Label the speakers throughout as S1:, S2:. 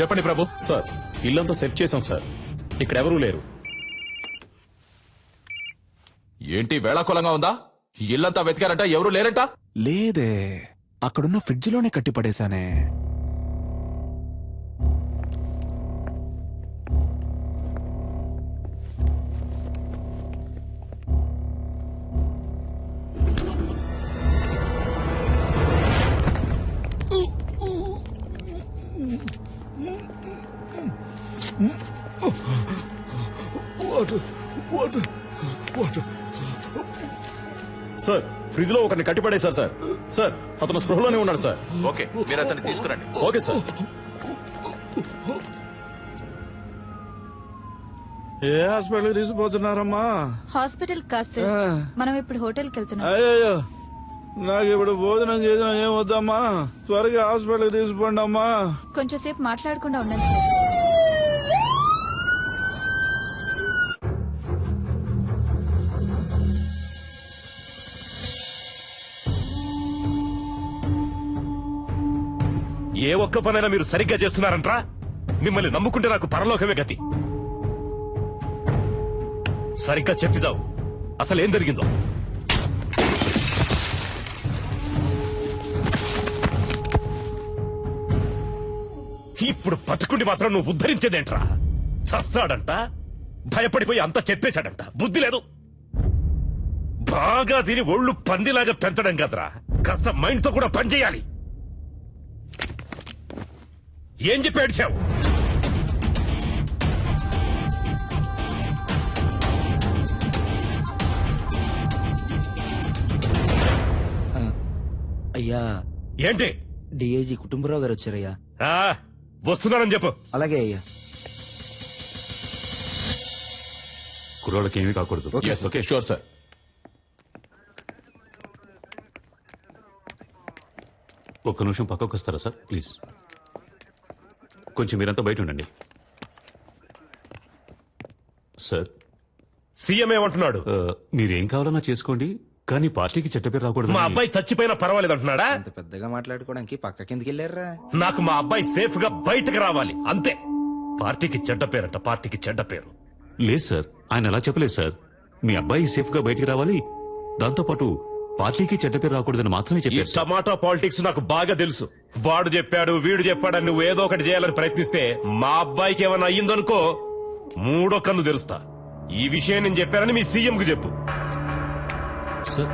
S1: చెప్పండి ప్రభు.
S2: సార్ ఇల్లంతా సెట్ చేశాం సార్, ఇక్కడ ఎవరూ లేరు.
S1: ఏంటి వేళాకులంగా ఉందా? ఇల్లంతా వెతికారంట, ఎవరు లేరంట?
S3: లేదే, అక్కడున్న ఫ్రిడ్జ్ లోనే కట్టి పడేశానే.
S2: సార్ ఫ్రిడ్జ్ లో ఒకరిని కట్టిపడేశారు సార్. సార్ అతను స్పృహలోనే ఉన్నాడు సార్.
S1: ఓకే, మీరు అతన్ని తీసుకురండి.
S2: Okay sir.
S4: ఏ హాస్పిటల్ తీసుకుపోతున్నారమ్మా?
S5: హాస్పిటల్ కాదు సార్, మనం ఇప్పుడు హోటల్కి వెళ్తున్నాం.
S4: అయ్యో, నాకు ఇప్పుడు భోజనం చేసిన ఏం వద్దమ్మా, త్వరగా హాస్పిటల్ తీసుకుపోండి అమ్మా.
S5: కొంచెం సేపు మాట్లాడకుండా ఉండండి సార్.
S6: ఏ ఒక్క పనైనా మీరు సరిగ్గా చేస్తున్నారంట్రా? మిమ్మల్ని నమ్ముకుంటే నాకు పరలోకమే గతి. సరిగ్గా చెప్పిదావు, అసలు ఏం జరిగిందో. ఇప్పుడు బతుకుండి మాత్రం నువ్వు ఉద్ధరించేదేంట్రా? చస్తాడంట, భయపడిపోయి అంతా చెప్పేశాడంట. బుద్ధి లేదు. బాగా తిని ఒళ్ళు పందిలాగా పెంచడం కదరా, కాస్త మైండ్ తో కూడా పనిచేయాలి. ఏం చెప్పి ఏడ్చావు?
S7: అయ్యా,
S6: ఏంటి?
S7: డిఐజీ కుటుంబరావు గారు వచ్చారయ్యా.
S6: వస్తున్నానని చెప్పు.
S7: అలాగే అయ్యా.
S6: కుర్రోళ్ళకి ఏమీ కాకూడదు.
S2: Okay sure sir.
S8: ఒక్క నిమిషం పక్కకు వస్తారా సార్ ప్లీజ్? కొంచెం మీరంతా బయట ఉండండి. సార్
S6: సీఎం ఏమంటున్నాడు?
S8: మీరేం కావాలన్నా చేసుకోండి, కానీ పార్టీకి చెడ్డ పేరు రాకూడదు.
S6: మా అబ్బాయి చచ్చిపోయినా పర్వాలేదు అంటున్నాడా?
S7: అంత పెద్దగా మాట్లాడుకోవడానికి పక్క కిందకి వెళ్ళారా?
S6: నాకు మా అబ్బాయి సేఫ్ గా బయటకు రావాలి అంతే. పార్టీకి చెడ్డ పేరంట, పార్టీకి చెడ్డ పేరు.
S8: లేదు సార్, ఆయన అలా చెప్పలేదు సార్. మీ అబ్బాయి సేఫ్ గా బయటికి రావాలి, దాంతో పాటు పార్టీకి చెడ్డ పేరు రాకూడదని మాత్రమే
S6: ఈ
S8: చెప్పారు.
S6: టమాటా పాలిటిక్స్ నాకు బాగా తెలుసు. వాడు చెప్పాడు, వీడు చెప్పాడని నువ్వు ఏదో ఒకటి చేయాలని ప్రయత్నిస్తే మా అబ్బాయికి ఏమైనా అయ్యిందనుకో మూడో కన్ను తెరుస్తా. ఈ విషయం నేను చెప్పానని మీ సీఎం కు చెప్పు.
S8: సార్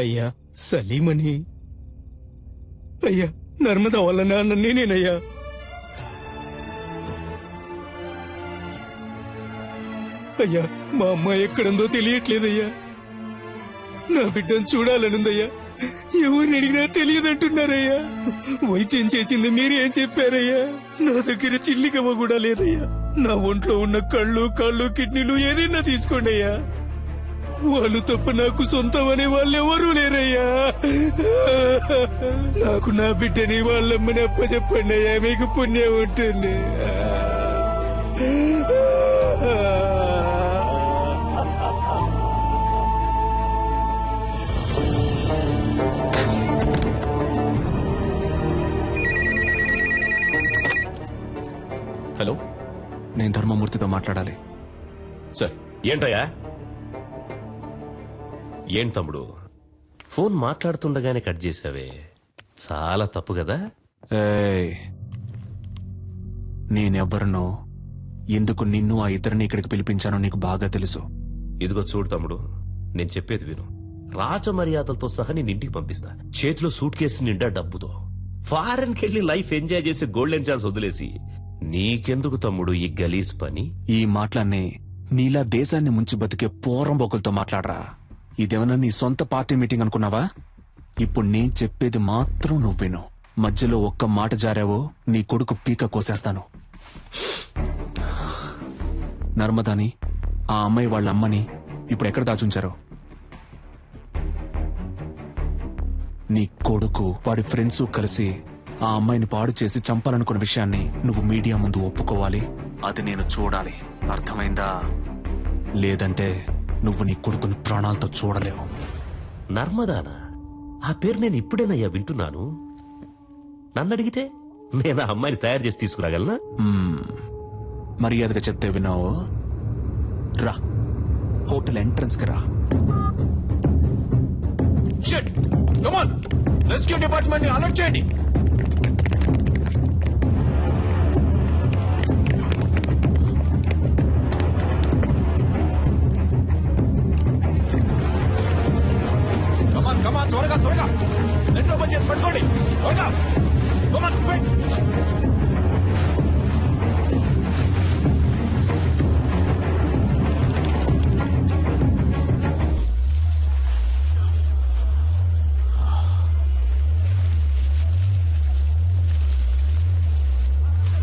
S9: అయ్యా సలీమని, అయ్యా నర్మదా వాళ్ళ నాన్న నేనేనయ్యా. అయ్యా మా అమ్మాయి ఎక్కడుందో తెలియట్లేదయ్యా. నా బిడ్డను చూడాలనుందయ్యా, ఎవరిని అడిగినా తెలియదంటున్నారయ్యా. వైద్యం చేసింది మీరేం చెప్పారయ్యా? నా దగ్గర చిల్లిగవ్వ కూడా లేదయ్యా. నా ఒంట్లో ఉన్న కళ్ళు, కాళ్ళు, కిడ్నీలు ఏదైనా తీసుకోండి అయ్యా. వాళ్ళు తప్ప నాకు సొంతం అనే వాళ్ళెవరూ లేరయ్యా. నాకు నా బిడ్డని వాళ్ళమ్మని అప్పచెప్పండి అయ్యా, మీకు పుణ్యం ఉంటుంది.
S2: హలో,
S3: నేను ధర్మమూర్తితో మాట్లాడాలి.
S2: సార్.
S6: ఏంటయ్యా? ఏం తమ్ముడు, ఫోన్ మాట్లాడుతుండగానే కట్ చేసావే, చాలా తప్పు కదా?
S3: ఏయ్, నేనెవ్వరినో ఎందుకు నిన్ను ఆ ఇద్దరిని ఇక్కడికి పిలిపించానో నీకు బాగా తెలుసు.
S6: ఇదిగో చూడు తమ్ముడు, నేను చెప్పేది విను. రాజమర్యాదలతో సహా నేను ఇంటికి పంపిస్తా, చేతిలో సూట్ కేసు నిండా డబ్బుతో. ఫారెన్ కెళ్ళి లైఫ్ ఎంజాయ్ చేసి గోల్డెన్ ఛాన్స్ వదిలేసి నీకెందుకు తమ్ముడు ఈ గలీజ్ పని?
S3: ఈ మాటలన్నీ నీలా దేశాన్ని ముంచి బతికే పోరంబొకులతో మాట్లాడరా. ఇదేమన్నా నీ సొంత పార్టీ మీటింగ్ అనుకున్నావా? ఇప్పుడు నేను చెప్పేది మాత్రం నువ్వు విను. మధ్యలో ఒక్క మాట జారావో నీ కొడుకు పీక కోసేస్తాను. నర్మదాని, ఆ అమ్మాయి వాళ్ళ అమ్మని ఇప్పుడు ఎక్కడ దాచుంచారో? నీ కొడుకు వాడి ఫ్రెండ్స్ కలిసి ఆ అమ్మాయిని పాడు చేసి చంపాలనుకున్న విషయాన్ని నువ్వు మీడియా ముందు ఒప్పుకోవాలి. అది నేను చూడాలి, అర్థమైందా? లేదంటే నువ్వు నీ కొడుకుని ప్రాణాలతో చూడలేవు.
S6: నర్మదానా? ఆ పేరు నేను ఇప్పుడేనయ్యా వింటున్నాను. నన్ను అడిగితే నేను ఆ అమ్మాయిని తయారు చేసి తీసుకురాగలనా?
S3: మర్యాదగా చెప్తే విన్నావు. రా, హోటల్ ఎంట్రన్స్ కి రా.
S1: Shit, come on, rescue department ని అలర్ట్ చేయండి. కమాన్, త్వరగా త్వరగా నెట్ ఓపెన్ చేసి పట్టుకోండి, త్వరగా. కమాన్, క్విక్.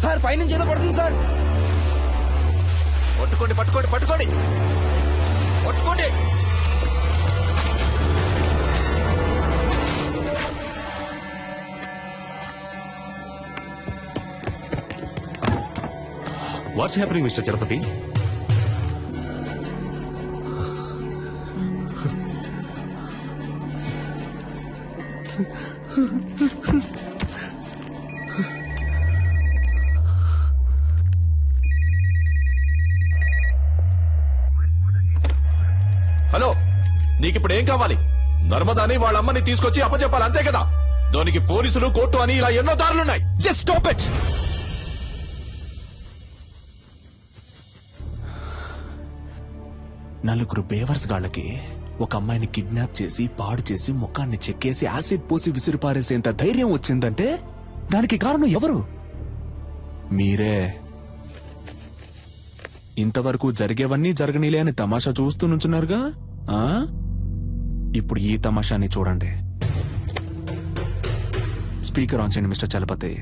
S7: సార్ పైనుంచి ఏదో పడుతుంది సార్.
S1: పట్టుకోండి పట్టుకోండి పట్టుకోండి పట్టుకోండి.
S8: What's happening mister Chalapathi?
S1: Hello, నీకిప్పుడు ఏం కావాలి? నర్మదాని వాళ్ళ అమ్మని తీసుకొచ్చి అప్పచెప్పాలి, అంతే కదా? దానికి పోలీసులు, కోర్టు అని ఇలా ఎన్నో దారులున్నాయి.
S3: Just stop it. నలుగురు బేవర్స్ గాళ్ళకి ఒక అమ్మాయిని కిడ్నాప్ చేసి పాడు చేసి ముఖాన్ని చెక్కేసి యాసిడ్ పోసి విసిరిపారేసేంత ధైర్యం వచ్చిందంటే దానికి కారణం ఎవరు? మీరే. ఇంతవరకు జరిగేవన్నీ జరగనీలే అని తమాషా చూస్తూ నుంచున్నారుగా. ఆ? ఇప్పుడు ఈ తమాషాని చూడండి. స్పీకర్ ఆన్ చేయండి మిస్టర్ చలపతి.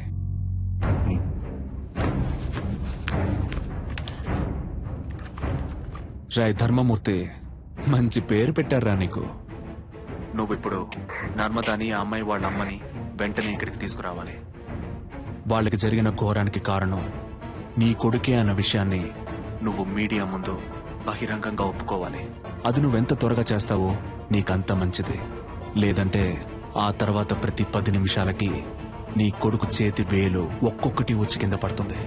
S3: రాయ్ ధర్మమూర్తి, మంచి పేరు పెట్టారా నీకు. నువ్విప్పుడు నర్మదాని, ఆ అమ్మాయి వాళ్ళ అమ్మని వెంటనే ఇక్కడికి తీసుకురావాలి. వాళ్ళకి జరిగిన ఘోరానికి కారణం నీ కొడుకే అన్న విషయాన్ని నువ్వు మీడియా ముందు బహిరంగంగా ఒప్పుకోవాలి. అది నువ్వెంత త్వరగా చేస్తావో నీకంత మంచిది. లేదంటే ఆ తర్వాత ప్రతి 10 నిమిషాలకి నీ కొడుకు చేతి వేలు ఒక్కొక్కటి వచ్చి కింద పడుతుంది.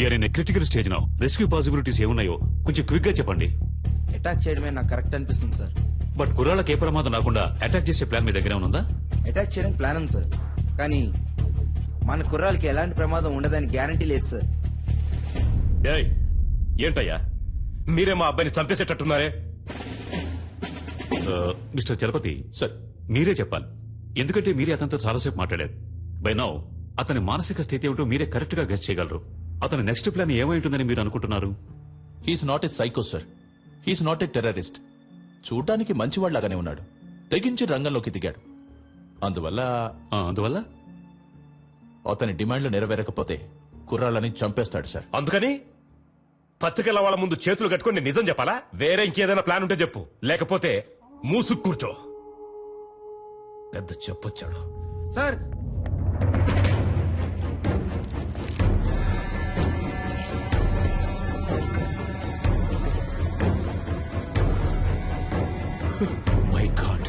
S8: We are in critical stage now. Rescue possibilities ఏమున్నాయో కొంచెం క్విక్ గా చెప్పండి.
S7: అటాక్ చేయడమే నాకు కరెక్ట్ అనిపిస్తుంది సార్.
S8: బట్ కుర్రాళ్ళకి ఏ ప్రమాదం రాకుండా అటాక్ చేసే ప్లాన్ మీ దగ్గర ఉందా?
S7: అటాక్ చేయడానికి ప్లాన్ ఉంది సార్, కానీ మన కుర్రాలకి ఎలాంటి ప్రమాదం ఉండదని గ్యారంటీ లేదు సార్.
S10: ఏయ్, ఏంటయ్యా మీరే మా అబ్బాయిని చంపేసేటట్టున్నారే?
S8: మిస్టర్ చలపతి
S1: సార్
S8: మీరే చెప్పాలి, ఎందుకంటే మీరే అతనితో చాలాసేపు మాట్లాడారు. బై నౌ అతని మానసిక స్థితి ఏమిటో మీరే కరెక్ట్ గా గెస్ చేయగలరు. అతని నెక్స్ట్ ప్లాన్ ఏమై ఉంటుందని మీరు అనుకుంటున్నారు?
S1: He's not a psycho sir, he's not a terrorist. చూడటానికి మంచివాళ్లాగానే ఉన్నాడు, తెగించి రంగంలోకి దిగాడు.
S8: అందువల్ల
S1: అతని డిమాండ్లు నెరవేరకపోతే కుర్రాళ్ళని చంపేస్తాడు సార్.
S10: అందుకని పత్రికల వాళ్ళ ముందు చేతులు కట్టుకొని నేను నిజం చెప్పాలా? వేరే ఇంకేదైనా ప్లాన్ ఉంటే చెప్పు, లేకపోతే మూసుకు కూర్చో. పెద్ద చెప్పొచ్చాడు.
S7: Sir
S8: my God,